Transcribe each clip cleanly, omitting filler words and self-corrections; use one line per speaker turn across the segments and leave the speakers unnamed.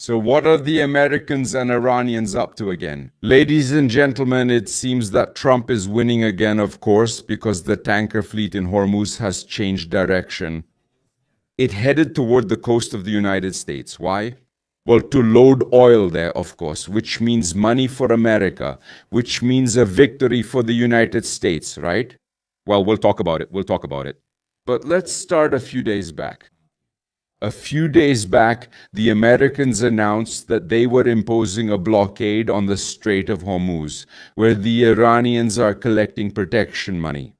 So what are the Americans and Iranians up to again? Ladies and gentlemen, it seems that Trump is winning again, of course, because the tanker fleet in Hormuz has changed direction. It headed toward the coast of the United States. Why? Well, to load oil there, of course, which means money for America, which means a victory for the United States, right? Well, we'll talk about it. We'll talk about it. But let's start a few days back. A few days back, the Americans announced that they were imposing a blockade on the Strait of Hormuz, where the Iranians are collecting protection money.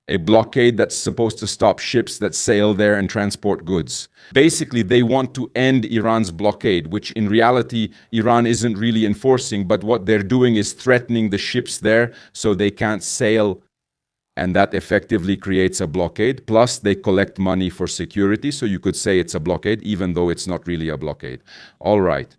A blockade that's supposed to stop ships that sail there and transport goods. Basically, they want to end Iran's blockade, which in reality, Iran isn't really enforcing, but what they're doing is threatening the ships there so they can't sail, and that effectively creates a blockade. Plus, they collect money for security, so you could say it's a blockade, even though it's not really a blockade. All right.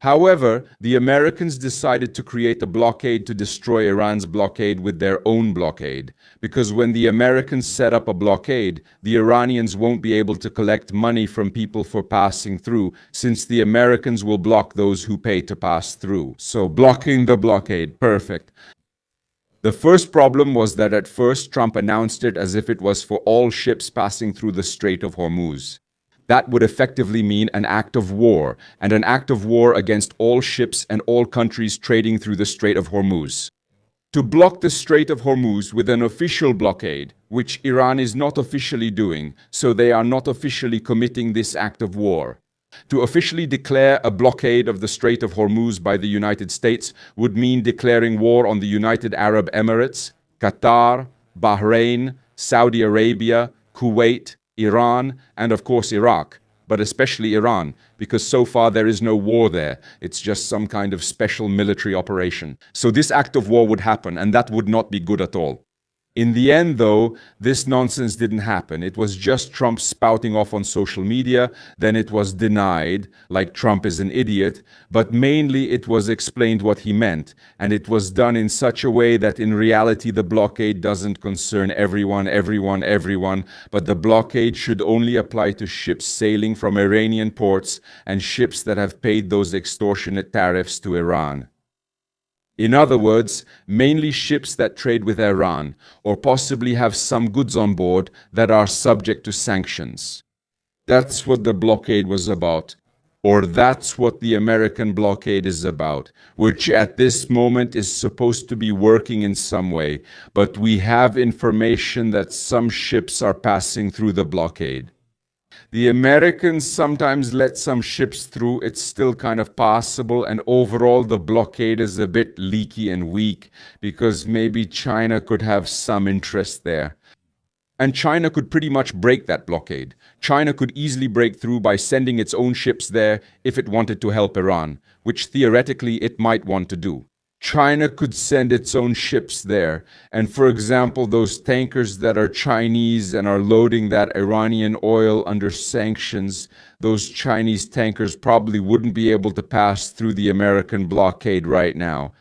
However, the Americans decided to create a blockade to destroy Iran's blockade with their own blockade. Because when the Americans set up a blockade, the Iranians won't be able to collect money from people for passing through, since the Americans will block those who pay to pass through. So blocking the blockade, perfect. The first problem was that at first Trump announced it as if it was for all ships passing through the Strait of Hormuz. That would effectively mean an act of war, and an act of war against all ships and all countries trading through the Strait of Hormuz. To block the Strait of Hormuz with an official blockade, which Iran is not officially doing, so they are not officially committing this act of war. To officially declare a blockade of the Strait of Hormuz by the United States would mean declaring war on the United Arab Emirates, Qatar, Bahrain, Saudi Arabia, Kuwait, Iran, and of course Iraq, but especially Iran, because so far there is no war there. It's just some kind of special military operation. So this act of war would happen, and that would not be good at all. In the end, though, this nonsense didn't happen. It was just Trump spouting off on social media, then it was denied, like Trump is an idiot, but mainly it was explained what he meant, and it was done in such a way that in reality the blockade doesn't concern everyone, but the blockade should only apply to ships sailing from Iranian ports and ships that have paid those extortionate tariffs to Iran. In other words, mainly ships that trade with Iran, or possibly have some goods on board that are subject to sanctions. That's what the blockade was about, or that's what the American blockade is about, which at this moment is supposed to be working in some way, but we have information that some ships are passing through the blockade. The Americans sometimes let some ships through. It's still kind of passable, and overall the blockade is a bit leaky and weak because maybe China could have some interest there. And China could pretty much break that blockade. China could easily break through by sending its own ships there if it wanted to help Iran, which theoretically it might want to do. China could send its own ships there, and for example, those tankers that are Chinese and are loading that Iranian oil under sanctions, those Chinese tankers probably wouldn't be able to pass through the American blockade right now.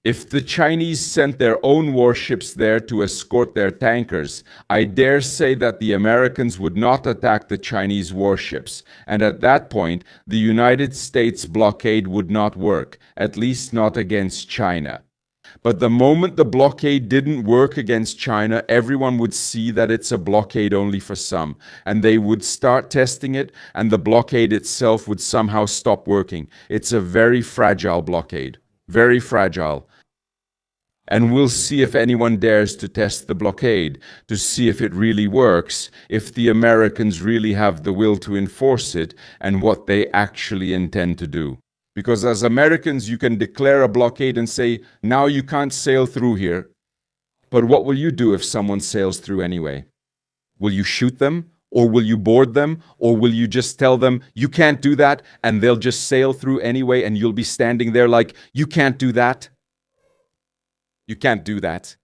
If the Chinese sent their own warships there to escort their tankers, I dare say that the Americans would not attack the Chinese warships, and at that point, the United States blockade would not work, at least not against China. But the moment the blockade didn't work against China, everyone would see that it's a blockade only for some, and they would start testing it, and the blockade itself would somehow stop working. It's a very fragile blockade, very fragile. And we'll see if anyone dares to test the blockade, to see if it really works, if the Americans really have the will to enforce it, and what they actually intend to do. Because as Americans, you can declare a blockade and say, now you can't sail through here. But what will you do if someone sails through anyway? Will you shoot them? Or will you board them? Or will you just tell them, you can't do that, and they'll just sail through anyway, and you'll be standing there like, you can't do that? You can't do that.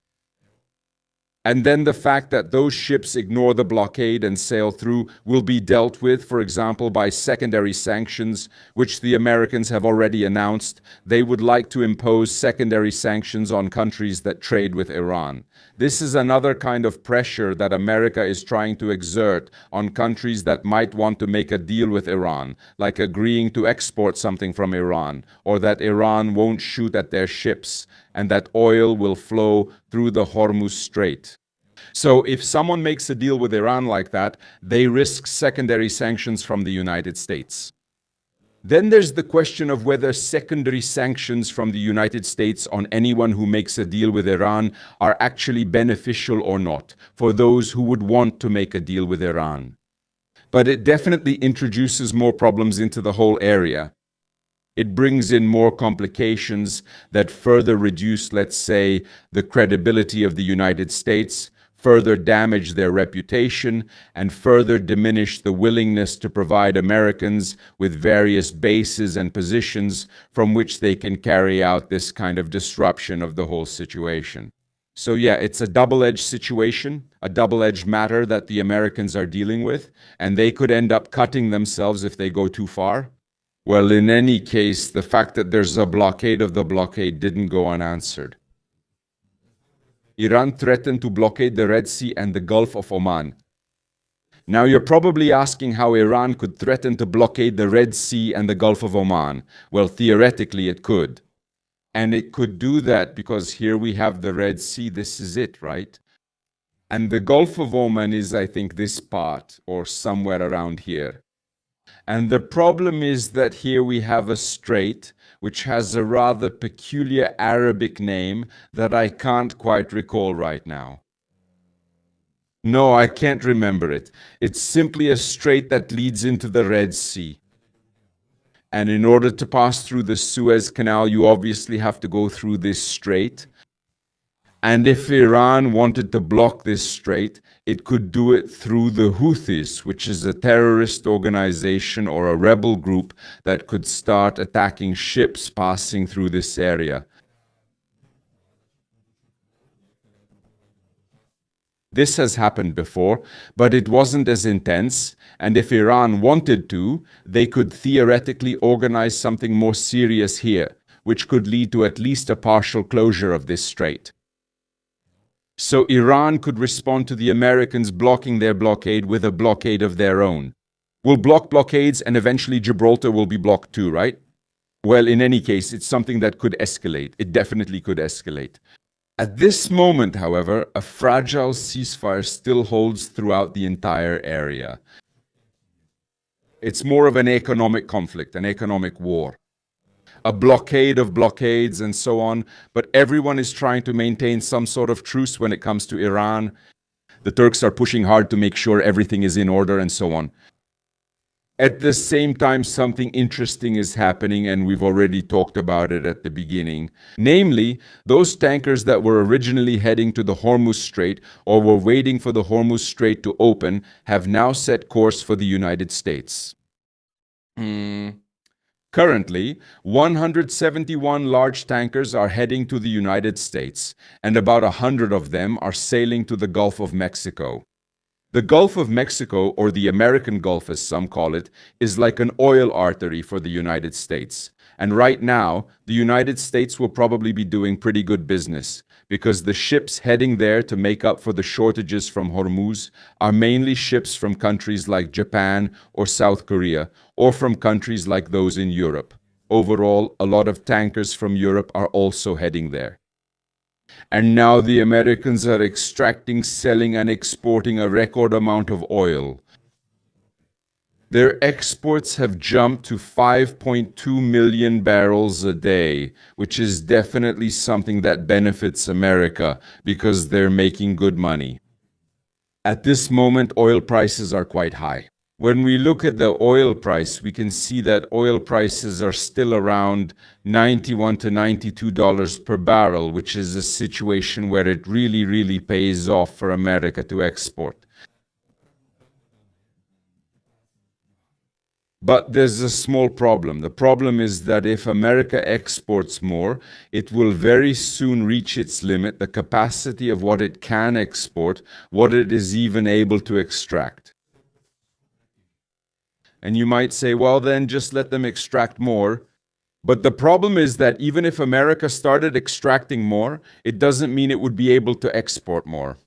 And then the fact that those ships ignore the blockade and sail through will be dealt with, for example, by secondary sanctions, which the Americans have already announced. They would like to impose secondary sanctions on countries that trade with Iran. This is another kind of pressure that America is trying to exert on countries that might want to make a deal with Iran, like agreeing to export something from Iran, or that Iran won't shoot at their ships, and that oil will flow through the Hormuz Strait. So if someone makes a deal with Iran like that, they risk secondary sanctions from the United States. Then there's the question of whether secondary sanctions from the United States on anyone who makes a deal with Iran are actually beneficial or not for those who would want to make a deal with Iran. But it definitely introduces more problems into the whole area. It brings in more complications that further reduce, let's say, the credibility of the United States, further damage their reputation, and further diminish the willingness to provide Americans with various bases and positions from which they can carry out this kind of disruption of the whole situation. So yeah, it's a double-edged situation, a double-edged matter that the Americans are dealing with, and they could end up cutting themselves if they go too far. Well, in any case, the fact that there's a blockade of the blockade didn't go unanswered. Iran threatened to blockade the Red Sea and the Gulf of Oman. Now you're probably asking how Iran could threaten to blockade the Red Sea and the Gulf of Oman. Well, theoretically it could. And it could do that because here we have the Red Sea, this is it, right? And the Gulf of Oman is, I think, this part, or somewhere around here. And the problem is that here we have a strait which has a rather peculiar Arabic name that I can't quite recall right now. No, I can't remember it. It's simply a strait that leads into the Red Sea. And in order to pass through the Suez Canal, you obviously have to go through this strait. And if Iran wanted to block this strait, it could do it through the Houthis, which is a terrorist organization or a rebel group that could start attacking ships passing through this area. This has happened before, but it wasn't as intense, and if Iran wanted to, they could theoretically organize something more serious here, which could lead to at least a partial closure of this strait. So Iran could respond to the Americans blocking their blockade with a blockade of their own. We'll block blockades and eventually Gibraltar will be blocked too, right? Well, in any case, it's something that could escalate. It definitely could escalate. At this moment, however, a fragile ceasefire still holds throughout the entire area. It's more of an economic conflict, an economic war. A blockade of blockades and so on, but everyone is trying to maintain some sort of truce when it comes to Iran. The Turks are pushing hard to make sure everything is in order and so on. At the same time, something interesting is happening, and we've already talked about it at the beginning. Namely, those tankers that were originally heading to the Hormuz Strait or were waiting for the Hormuz Strait to open have now set course for the United States. Currently, 171 large tankers are heading to the United States, and about 100 of them are sailing to the Gulf of Mexico. The Gulf of Mexico, or the American Gulf as some call it, is like an oil artery for the United States. And right now, the United States will probably be doing pretty good business, because the ships heading there to make up for the shortages from Hormuz are mainly ships from countries like Japan or South Korea, or from countries like those in Europe. Overall, a lot of tankers from Europe are also heading there. And now the Americans are extracting, selling, and exporting a record amount of oil. Their exports have jumped to 5.2 million barrels a day, which is definitely something that benefits America because they're making good money. At this moment, oil prices are quite high. When we look at the oil price, we can see that oil prices are still around $91 to $92 per barrel, which is a situation where it really pays off for America to export. But there's a small problem. The problem is that if America exports more, it will very soon reach its limit, the capacity of what it can export, what it is even able to extract. And you might say, well, then just let them extract more. But the problem is that even if America started extracting more, it doesn't mean it would be able to export more.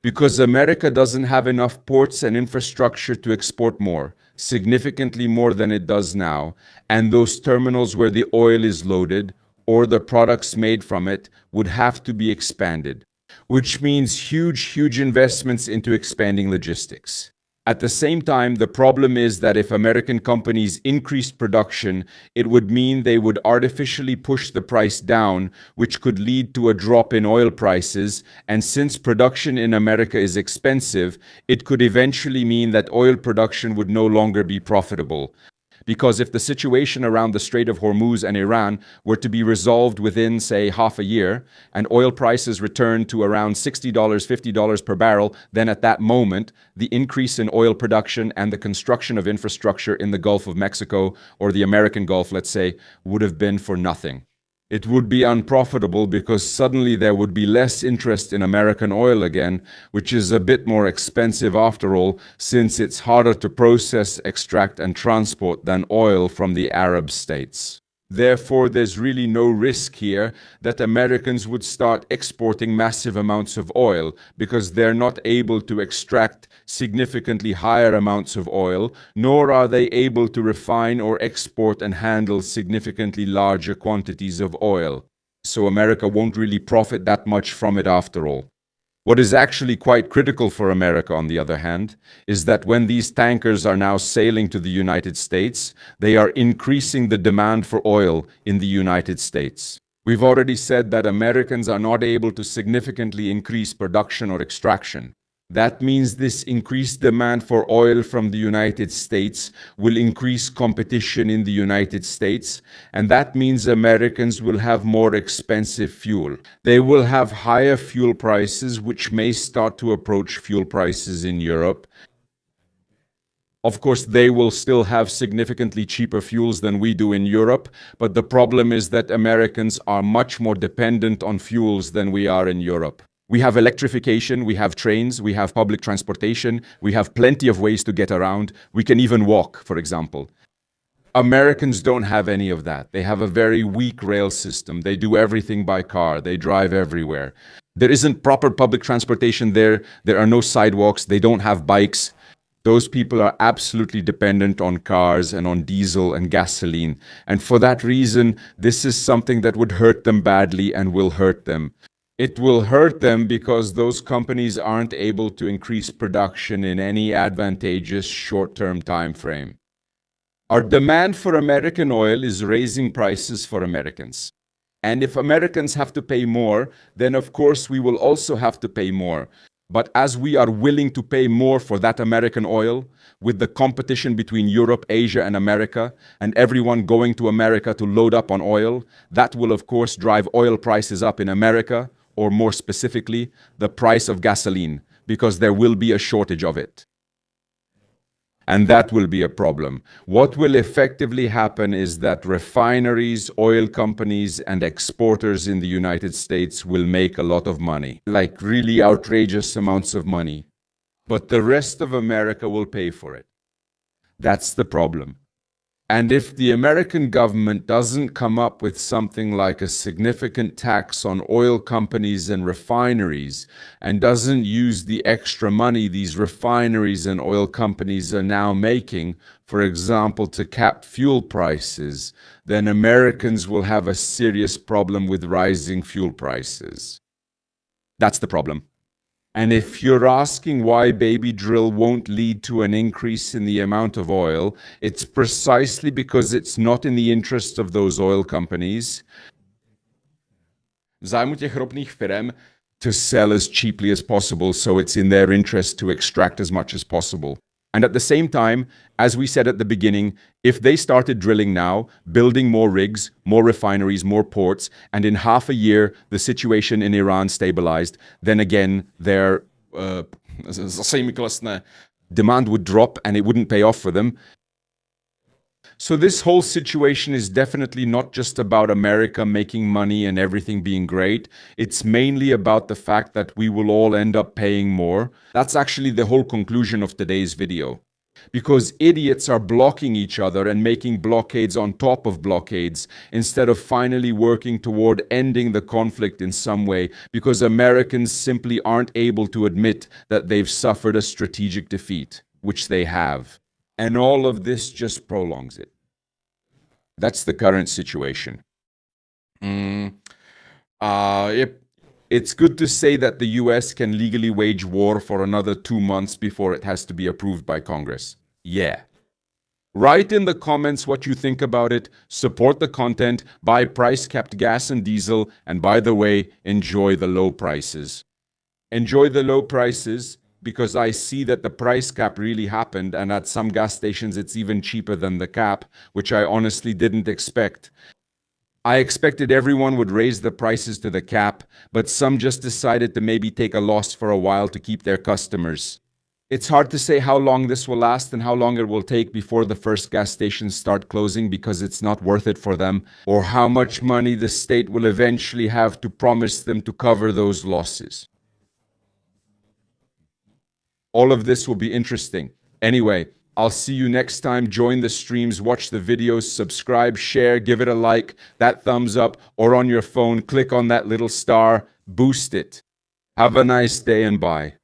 Because America doesn't have enough ports and infrastructure to export more, significantly more than it does now, and those terminals where the oil is loaded or the products made from it would have to be expanded, which means huge investments into expanding logistics. At the same time, the problem is that if American companies increased production, it would mean they would artificially push the price down, which could lead to a drop in oil prices. And since production in America is expensive, it could eventually mean that oil production would no longer be profitable. Because if the situation around the Strait of Hormuz and Iran were to be resolved within, say, half a year, and oil prices return to around $60, $50 per barrel, then at that moment, the increase in oil production and the construction of infrastructure in the Gulf of Mexico, or the American Gulf, let's say, would have been for nothing. It would be unprofitable because suddenly there would be less interest in American oil again, which is a bit more expensive after all, since it's harder to process, extract, and transport than oil from the Arab states. Therefore, there's really no risk here that Americans would start exporting massive amounts of oil because they're not able to extract significantly higher amounts of oil, nor are they able to refine or export and handle significantly larger quantities of oil. So America won't really profit that much from it after all. What is actually quite critical for America, on the other hand, is that when these tankers are now sailing to the United States, they are increasing the demand for oil in the United States. We've already said that Americans are not able to significantly increase production or extraction. That means this increased demand for oil from the United States will increase competition in the United States, and that means Americans will have more expensive fuel. They will have higher fuel prices, which may start to approach fuel prices in Europe. Of course, they will still have significantly cheaper fuels than we do in Europe, but the problem is that Americans are much more dependent on fuels than we are in Europe. We have electrification, we have trains, we have public transportation, we have plenty of ways to get around. We can even walk, for example. Americans don't have any of that. They have a very weak rail system. They do everything by car. They drive everywhere. There isn't proper public transportation there. There are no sidewalks. They don't have bikes. Those people are absolutely dependent on cars and on diesel and gasoline. And for that reason, this is something that would hurt them badly and will hurt them. It will hurt them because those companies aren't able to increase production in any advantageous short-term time frame. Our demand for American oil is raising prices for Americans. And if Americans have to pay more, then of course we will also have to pay more. But as we are willing to pay more for that American oil, with the competition between Europe, Asia, and America, and everyone going to America to load up on oil, that will of course drive oil prices up in America, or more specifically, the price of gasoline, because there will be a shortage of it. And that will be a problem. What will effectively happen is that refineries, oil companies, and exporters in the United States will make a lot of money, like really outrageous amounts of money. But the rest of America will pay for it. That's the problem. And if the American government doesn't come up with something like a significant tax on oil companies and refineries, and doesn't use the extra money these refineries and oil companies are now making, for example, to cap fuel prices, then Americans will have a serious problem with rising fuel prices. That's the problem. And if you're asking why baby drill won't lead to an increase in the amount of oil, it's precisely because it's not in the interest of those oil companies, v zájmu těch ropných firm, to sell as cheaply as possible, so it's in their interest to extract as much as possible. And at the same time, as we said at the beginning, if they started drilling now, building more rigs, more refineries, more ports, and in half a year the situation in Iran stabilized, then again their demand would drop and it wouldn't pay off for them. So this whole situation is definitely not just about America making money and everything being great. It's mainly about the fact that we will all end up paying more. That's actually the whole conclusion of today's video. Because idiots are blocking each other and making blockades on top of blockades instead of finally working toward ending the conflict in some way, because Americans simply aren't able to admit that they've suffered a strategic defeat, which they have. And all of this just prolongs it. That's the current situation. Mm, it's good to say that the US can legally wage war for another 2 months before it has to be approved by Congress. Yeah. Write in the comments what you think about it, support the content, buy price-capped gas and diesel, and by the way, enjoy the low prices. Enjoy the low prices because I see that the price cap really happened, and at some gas stations it's even cheaper than the cap, which I honestly didn't expect. I expected everyone would raise the prices to the cap, but some just decided to maybe take a loss for a while to keep their customers. It's hard to say how long this will last and how long it will take before the first gas stations start closing because it's not worth it for them, or how much money the state will eventually have to promise them to cover those losses. All of this will be interesting. Anyway, I'll see you next time. Join the streams, watch the videos, subscribe, share, give it a like, that thumbs up, or on your phone, click on that little star, boost it. Have a nice day and bye.